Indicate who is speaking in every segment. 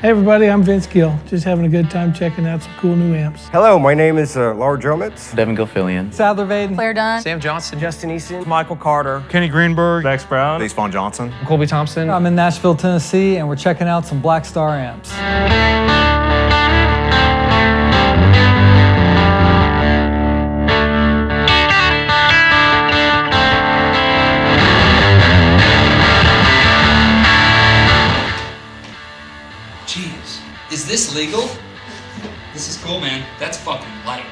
Speaker 1: Hey everybody, I'm Vince Gill. Just having a good time checking out some cool new amps.
Speaker 2: Hello, my name is Laura Jomitz.
Speaker 3: Devin Gilfillian.
Speaker 4: Sadler Vaden.
Speaker 5: Claire Dunn.
Speaker 6: Sam Johnson.
Speaker 2: Justin Easton.
Speaker 7: Michael Carter.
Speaker 8: Kenny Greenberg. Max Brown.
Speaker 9: Bass Vaughn Johnson.
Speaker 6: Colby Thompson.
Speaker 4: I'm in Nashville, Tennessee, and we're checking out some Blackstar amps.
Speaker 10: Jeez, is this legal? This is cool, man. That's fucking light.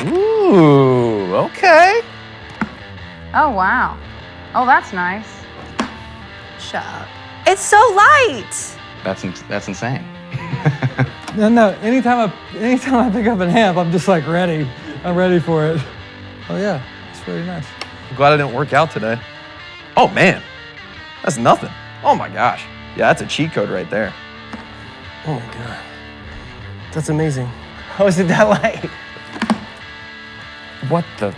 Speaker 6: Ooh, okay.
Speaker 5: Oh, wow. Oh, that's nice.
Speaker 11: Shut up. It's so light.
Speaker 3: That's insane.
Speaker 4: No, anytime I pick up an amp, I'm just like ready. I'm ready for it. Oh yeah, it's really nice.
Speaker 7: I'm glad I didn't work out today. Oh man, that's nothing. Oh my gosh. Yeah, that's a cheat code right there.
Speaker 2: Oh my God. That's amazing.
Speaker 6: How is it that light? What the?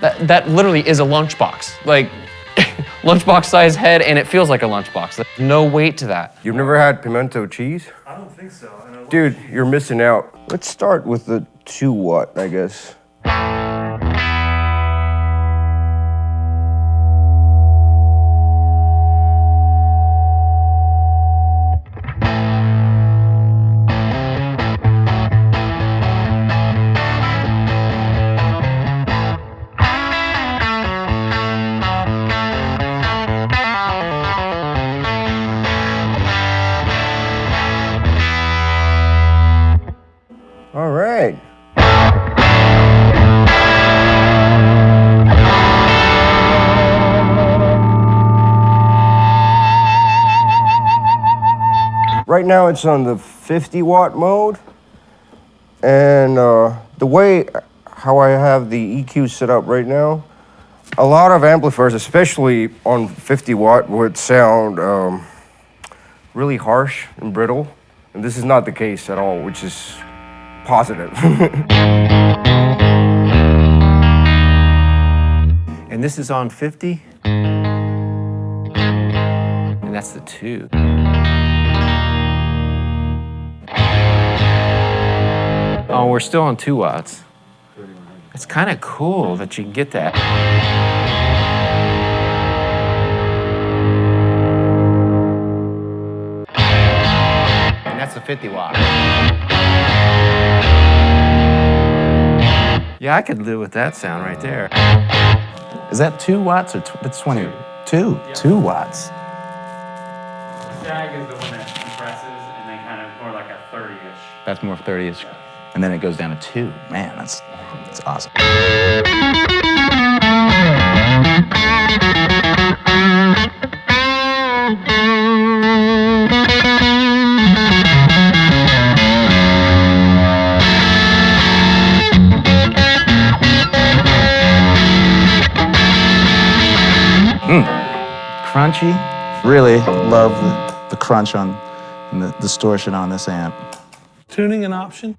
Speaker 6: That literally is a lunchbox. Like, lunchbox size head, and it feels like a lunchbox. There's no weight to that.
Speaker 2: You've never had pimento cheese?
Speaker 8: I don't think so.
Speaker 2: Dude, you're missing out. Let's start with the 2 watt, I guess. All right. Right now it's on the 50 watt mode. And the way how I have the EQ set up right now, a lot of amplifiers, especially on 50 watt, would sound really harsh and brittle. And this is not the case at all, which is positive.
Speaker 9: And this is on 50. And that's the 2.
Speaker 6: Oh, we're still on 2 watts. It's kind of cool that you can get that.
Speaker 9: And that's the 50 watt.
Speaker 6: Yeah, I could live with that sound right there.
Speaker 3: Is that 2 watts or that's 20? 2. 2 watts.
Speaker 8: Jag is the one that compresses and then kind of more like a 30-ish.
Speaker 3: That's more 30-ish. And then it goes down to 2. Man, that's awesome. Crunchy. Really love the crunch on and the distortion on this amp.
Speaker 1: Tuning an option?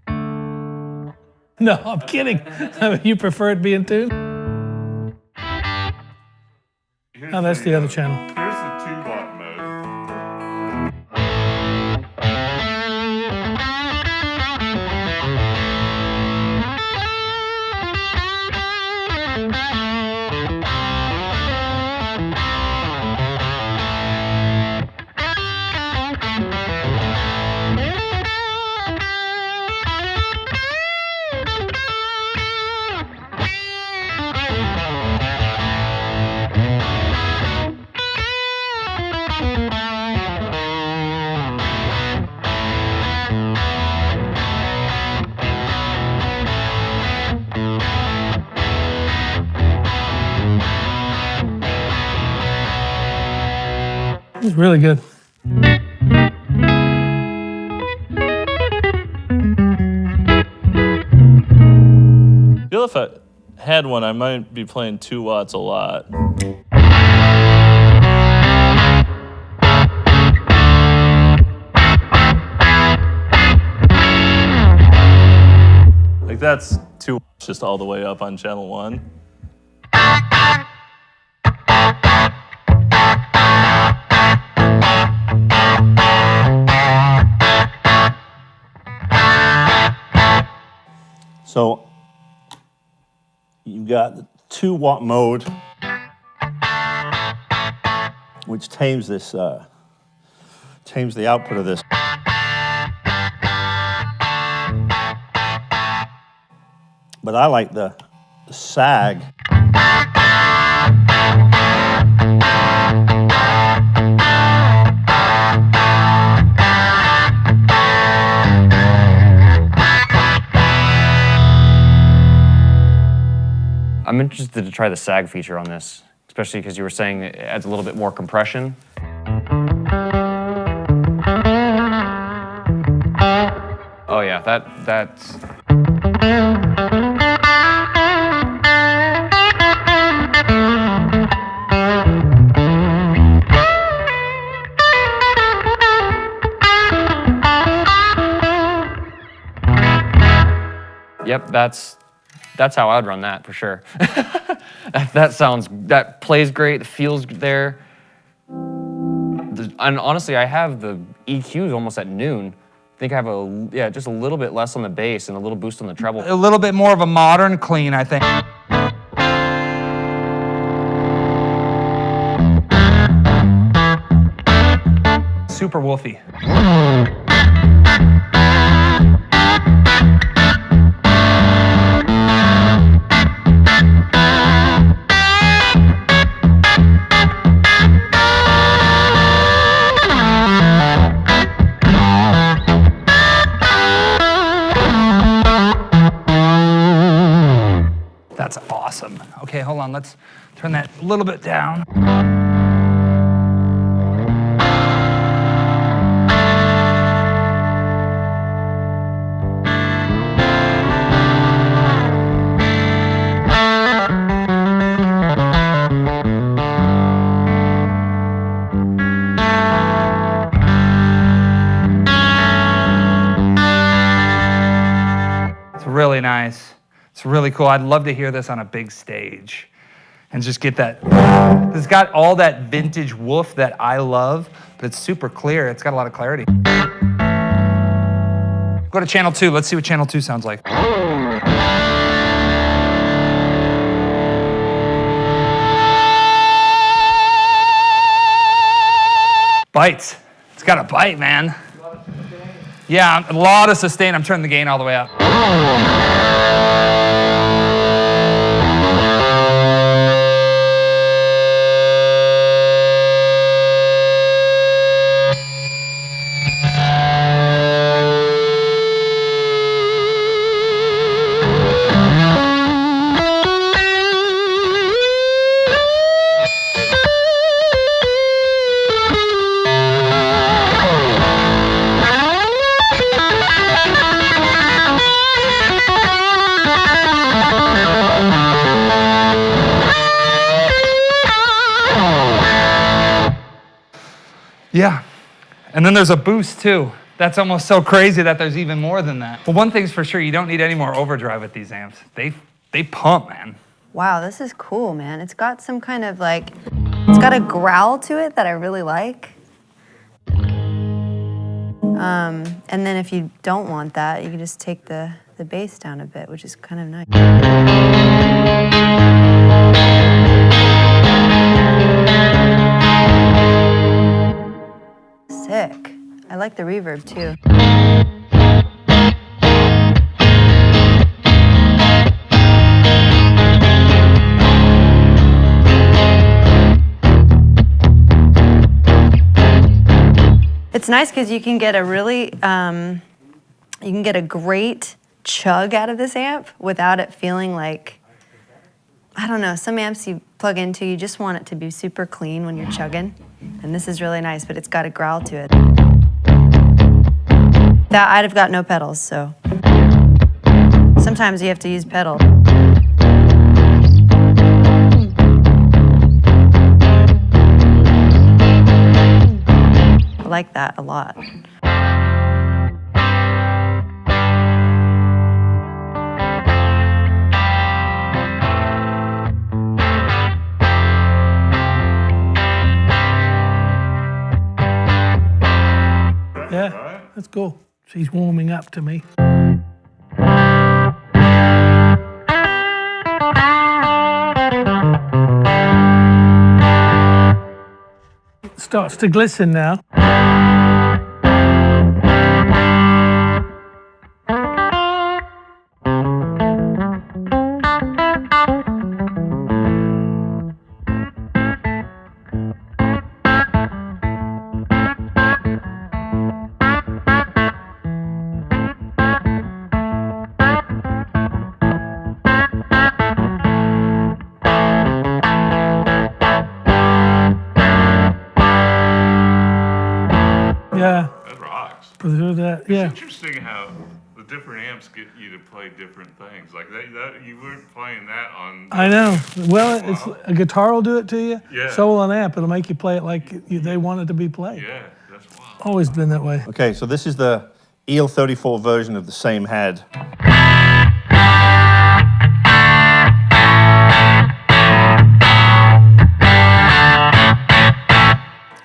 Speaker 1: No, I'm kidding. You prefer it being tuned? Oh, that's the other channel.
Speaker 8: Here's the 2 watt mode.
Speaker 1: It's really good.
Speaker 8: I feel if I had one, I might be playing 2 watts a lot. Like that's 2 watts just all the way up on channel 1.
Speaker 12: So you've got the 2-watt mode, which tames this, tames the output of this. But I like the sag.
Speaker 6: I'm interested to try the sag feature on this, especially because you were saying it adds a little bit more compression. Oh yeah, that's... Yep, that's how I'd run that for sure. That plays great, feels there. And honestly, I have the EQs almost at noon. I think I have just a little bit less on the bass and a little boost on the treble.
Speaker 3: A little bit more of a modern clean, I think. Super woofy. That's awesome. Okay, hold on, let's turn that a little bit down. It's really nice. It's really cool. I'd love to hear this on a big stage and just get that. It's got all that vintage woof that I love, but it's super clear. It's got a lot of clarity. Go to channel 2. Let's see what channel 2 sounds like. Bites. It's got a bite, man. Yeah, a lot of sustain. I'm turning the gain all the way up. Yeah, and then there's a boost too. That's almost so crazy that there's even more than that. But one thing's for sure, you don't need any more overdrive with these amps. They pump, man.
Speaker 11: Wow, this is cool, man. It's got some kind of like, it's got a growl to it that I really like. And then if you don't want that, you can just take the bass down a bit, which is kind of nice. Sick. I like the reverb too. It's nice because you can get a really, you can get a great chug out of this amp without it feeling like, I don't know, some amps you plug into, you just want it to be super clean when you're chugging. And this is really nice, but it's got a growl to it. That I'd have got no pedals, so sometimes you have to use pedal. I like that a lot.
Speaker 1: Yeah, that's cool. She's warming up to me. starts to glisten now. Yeah.
Speaker 13: That rocks.
Speaker 1: Through that, yeah.
Speaker 13: It's interesting how the different amps get you to play different things. Like that you weren't playing that on.
Speaker 1: I know. Well, it's a guitar will do it to you.
Speaker 13: Yeah.
Speaker 1: So will an amp. It'll make you play it like they want it to be played.
Speaker 13: Yeah, that's wild.
Speaker 1: Always been that way.
Speaker 12: Okay, so this is the EL34 version of the same head.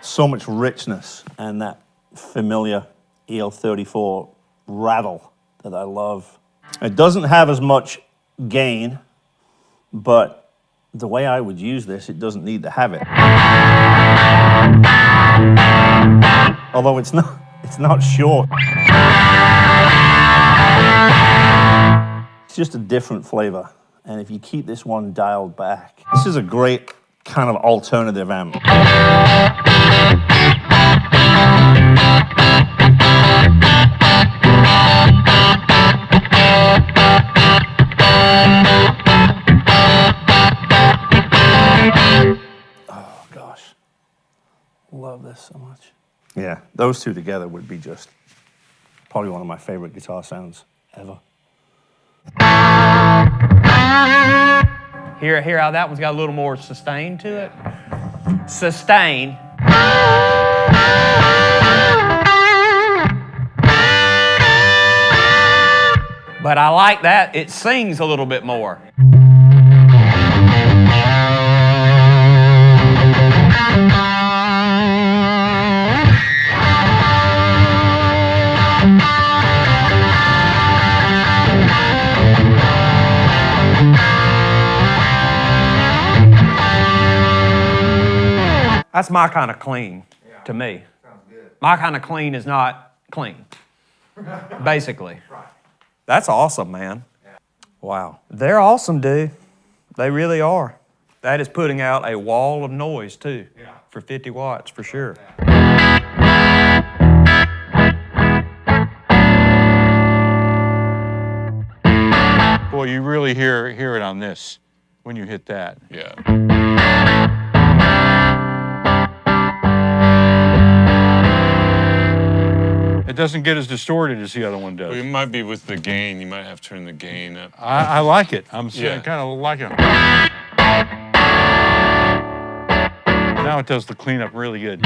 Speaker 12: So much richness and that familiar EL34 rattle that I love. It doesn't have as much gain, but the way I would use this, it doesn't need to have it. Although it's not short. It's just a different flavor. And if you keep this one dialed back, this is a great kind of alternative amp. Oh gosh, love this so much. Yeah, those two together would be just probably one of my favorite guitar sounds ever.
Speaker 7: Hear how that one's got a little more sustain to it? Sustain. But I like that. It sings a little bit more. That's my kind of clean to me. My kind of clean is not clean, basically. That's awesome, man. Wow. They're awesome, dude. They really are. That is putting out a wall of noise, too, for 50 watts, for sure.
Speaker 13: Boy, you really hear it on this when you hit that. Yeah. It doesn't get as distorted as the other one does.
Speaker 8: Well, it might be with the gain. You might have to turn the gain up.
Speaker 13: I like it. I'm kind of liking it. Now it does the cleanup really good.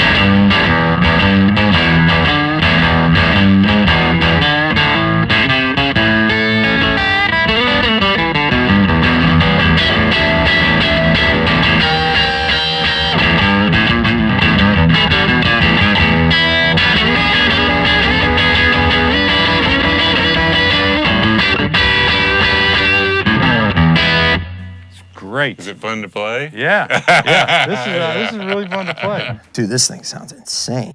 Speaker 13: Great. Is it fun to play? Yeah. Yeah. This is really fun to play.
Speaker 7: Dude, this thing sounds insane.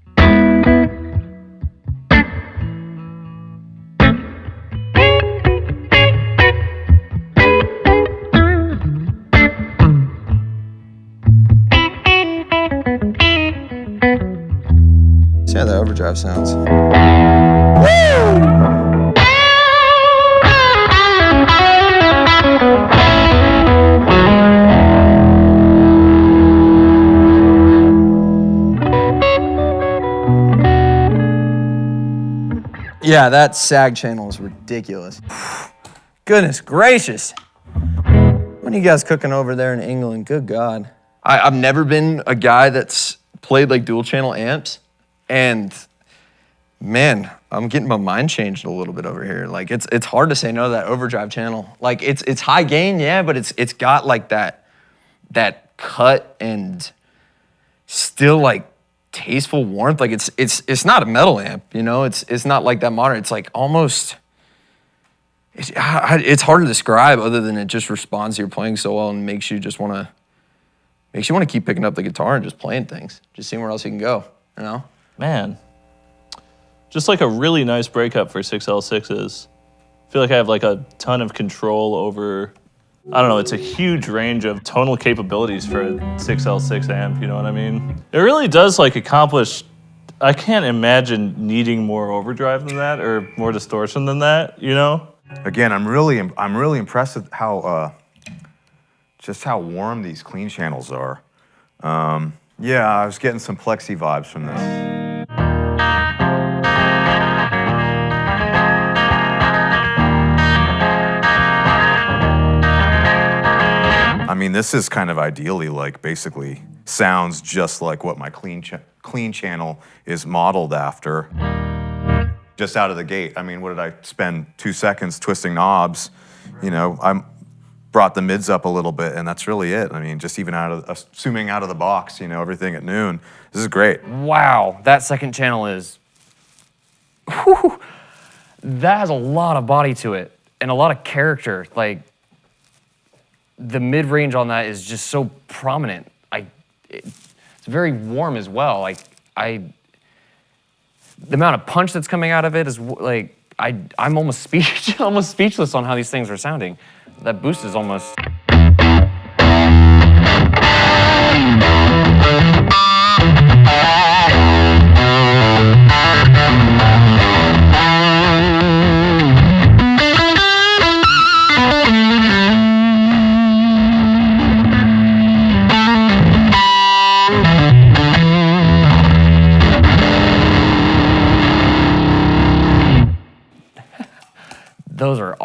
Speaker 7: See how the overdrive sounds. Yeah, that sag channel is ridiculous. Goodness gracious. What are you guys cooking over there in England? Good God. I've never been a guy that's played like dual channel amps, and man, I'm getting my mind changed a little bit over here. Like it's hard to say no to that overdrive channel. Like it's high gain, yeah, but it's got like that cut and still like tasteful warmth. Like it's not a metal amp, you know. It's not like that modern. It's like almost. It's hard to describe other than it just responds to your playing so well and makes you just want to Makes you want to keep picking up the guitar and just playing things, just seeing where else you can go, you know?
Speaker 8: Man, just like a really nice breakup for 6L6s. I feel like I have like a ton of control over, I don't know, it's a huge range of tonal capabilities for a 6L6 amp, you know what I mean? It really does like accomplish, I can't imagine needing more overdrive than that or more distortion than that, you know?
Speaker 14: Again, I'm really impressed with how, just how warm these clean channels are. Yeah, I was getting some plexi vibes from this. I mean, this is kind of ideally like basically sounds just like what my clean channel is modeled after. Just out of the gate. I mean, what did I spend 2 seconds twisting knobs? You know, I brought the mids up a little bit, and that's really it. I mean, just even assuming out of the box, you know, everything at noon. This is great.
Speaker 6: Wow, that second channel is, whew, that has a lot of body to it and a lot of character. Like, the mid-range on that is just so prominent. It's very warm as well. Like, the amount of punch that's coming out of it is like, I'm almost speechless on how these things are sounding. That boost is almost.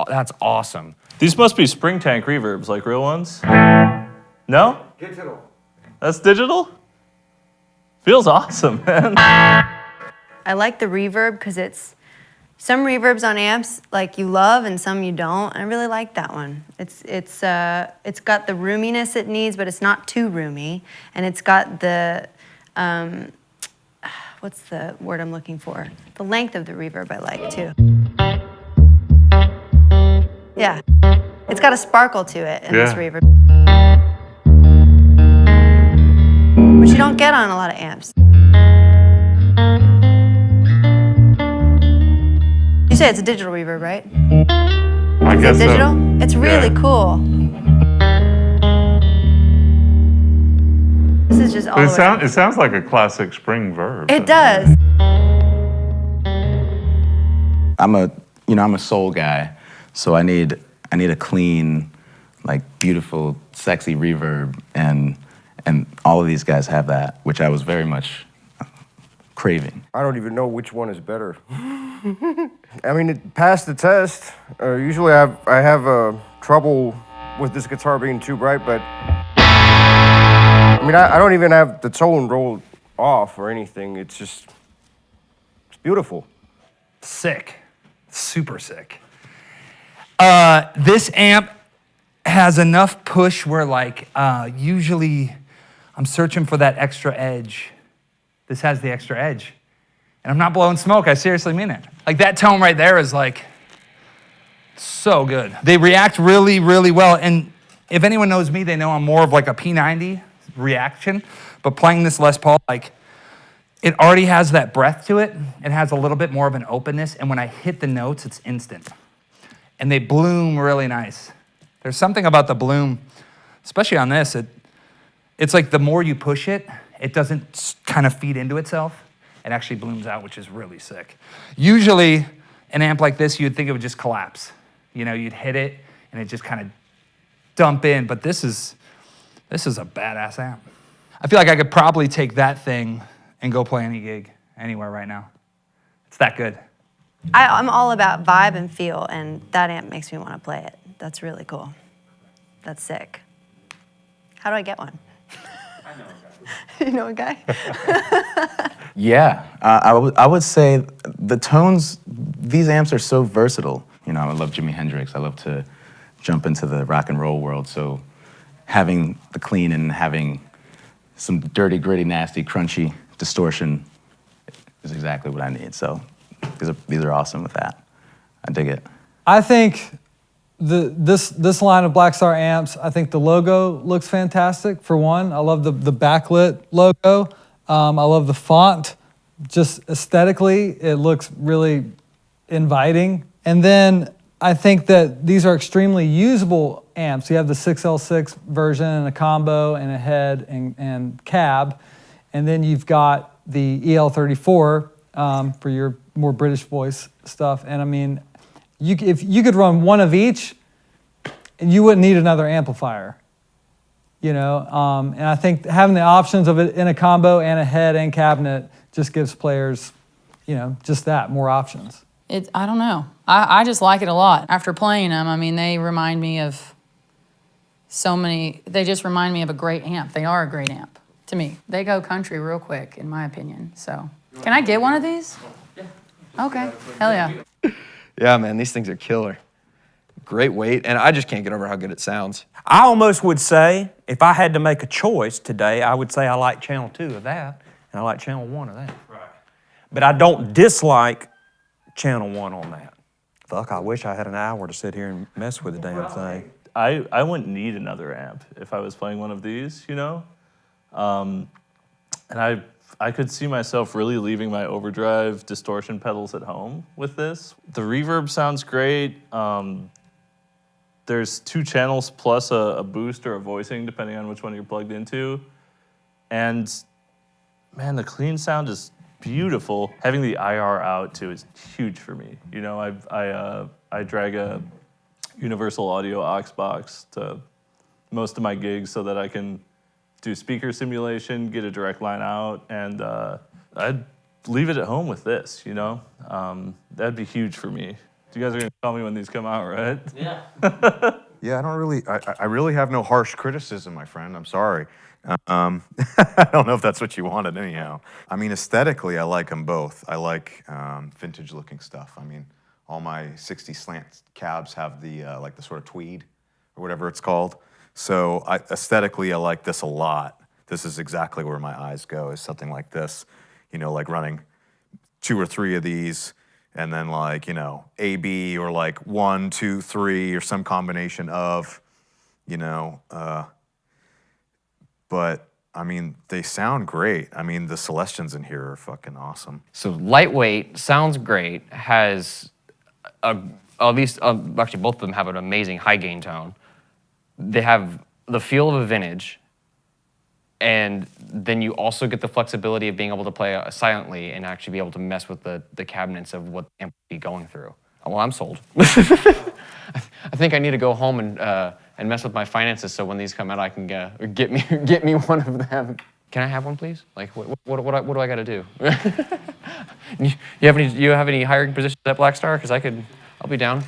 Speaker 6: That's awesome.
Speaker 8: These must be spring tank reverbs, like real ones. No?
Speaker 2: Digital.
Speaker 8: That's digital? Feels awesome, man.
Speaker 11: I like the reverb because it's some reverbs on amps like you love and some you don't. I really like that one. It's got the roominess it needs, but it's not too roomy, and it's got the what's the word I'm looking for? The length of the reverb I like too. Yeah, it's got a sparkle to it in this reverb, which you don't get on a lot of amps. You say it's a digital reverb, right?
Speaker 13: I guess
Speaker 11: Is it digital?
Speaker 13: So.
Speaker 11: It's really cool. This is just all the way.
Speaker 13: It sounds like a classic spring verb.
Speaker 11: It does.
Speaker 15: I'm a soul guy, so I need a clean, like beautiful, sexy reverb, and all of these guys have that, which I was very much craving.
Speaker 2: I don't even know which one is better. I mean, it passed the test. Usually I have trouble with this guitar being too bright, but I mean, I don't even have the tone rolled off or anything. It's beautiful.
Speaker 3: Sick. Super sick. This amp has enough push where like usually I'm searching for that extra edge. This has the extra edge. And I'm not blowing smoke, I seriously mean it. Like that tone right there is like so good. They react really, really well. And if anyone knows me, they know I'm more of like a P90 reaction, but playing this Les Paul, like it already has that breath to it. It has a little bit more of an openness. And when I hit the notes, it's instant. And they bloom really nice. There's something about the bloom, especially on this, it's like the more you push it, it doesn't kind of feed into itself. It actually blooms out, which is really sick. Usually, an amp like this, you'd think it would just collapse. You know, you'd hit it, and it just kind of dump in, but this is a badass amp. I feel like I could probably take that thing and go play any gig anywhere right now. It's that good.
Speaker 11: I'm all about vibe and feel, and that amp makes me want to play it. That's really cool. That's sick. How do I get one? I know a guy. You know a guy?
Speaker 15: Yeah, I would say the tones, these amps are so versatile. You know, I love Jimi Hendrix. I love to jump into the rock and roll world. So having the clean and having some dirty, gritty, nasty, crunchy distortion is exactly what I need. So these are awesome with that. I dig it.
Speaker 4: I think This line of Blackstar amps, I think the logo looks fantastic. For one, I love the backlit logo. I love the font. Just aesthetically, it looks really inviting. And then I think that these are extremely usable amps. You have the 6L6 version and a combo and a head and cab. And then you've got the EL34 for your more British voice stuff. And I mean, if you could run one of each, and you wouldn't need another amplifier, you know. And I think having the options of it in a combo and a head and cabinet just gives players, you know, just that, more options.
Speaker 5: I don't know. I just like it a lot. After playing them, I mean, they remind me of so many. They just remind me of a great amp. They are a great amp to me. They go country real quick, in my opinion. So, can I get one of these? Yeah. Okay. Hell yeah.
Speaker 7: Yeah, man, these things are killer. Great weight, and I just can't get over how good it sounds.
Speaker 16: I almost would say, if I had to make a choice today, I would say I like channel 2 of that, and I like channel 1 of that. Right. But I don't dislike channel 1 on that. Fuck, I wish I had an hour to sit here and mess with the damn thing.
Speaker 8: I wouldn't need another amp if I was playing one of these, you know? And I could see myself really leaving my overdrive distortion pedals at home with this. The reverb sounds great. There's 2 channels plus a boost or a voicing, depending on which one you're plugged into. And man, the clean sound is beautiful. Having the IR out too is huge for me. You know, I drag a universal audio aux box to most of my gigs so that I can do speaker simulation, get a direct line out, and I'd leave it at home with this, you know? That'd be huge for me. You guys are gonna tell me when these come out, right?
Speaker 14: Yeah. Yeah, I really have no harsh criticism, my friend. I'm sorry. I don't know if that's what you wanted anyhow. I mean, aesthetically, I like them both. I like vintage looking stuff. I mean, all my 60 slant cabs have the like the sort of tweed or whatever it's called. So aesthetically, I like this a lot. This is exactly where my eyes go, is something like this. You know, like running 2 or 3 of these, and then like, you know, AB or like 1, 2, 3 or some combination of, you know, but I mean, they sound great. I mean, the Celestians in here are fucking awesome.
Speaker 6: So lightweight, sounds great, has at least, actually both of them have an amazing high gain tone. They have the feel of a vintage, and then you also get the flexibility of being able to play silently and actually be able to mess with the cabinets of what the amp would be going through. Well, I'm sold. I think I need to go home and mess with my finances so when these come out, I can get me one of them. Can I have one, please? Like, what do I got to do? You have any hiring positions at Blackstar? Because I'll be down.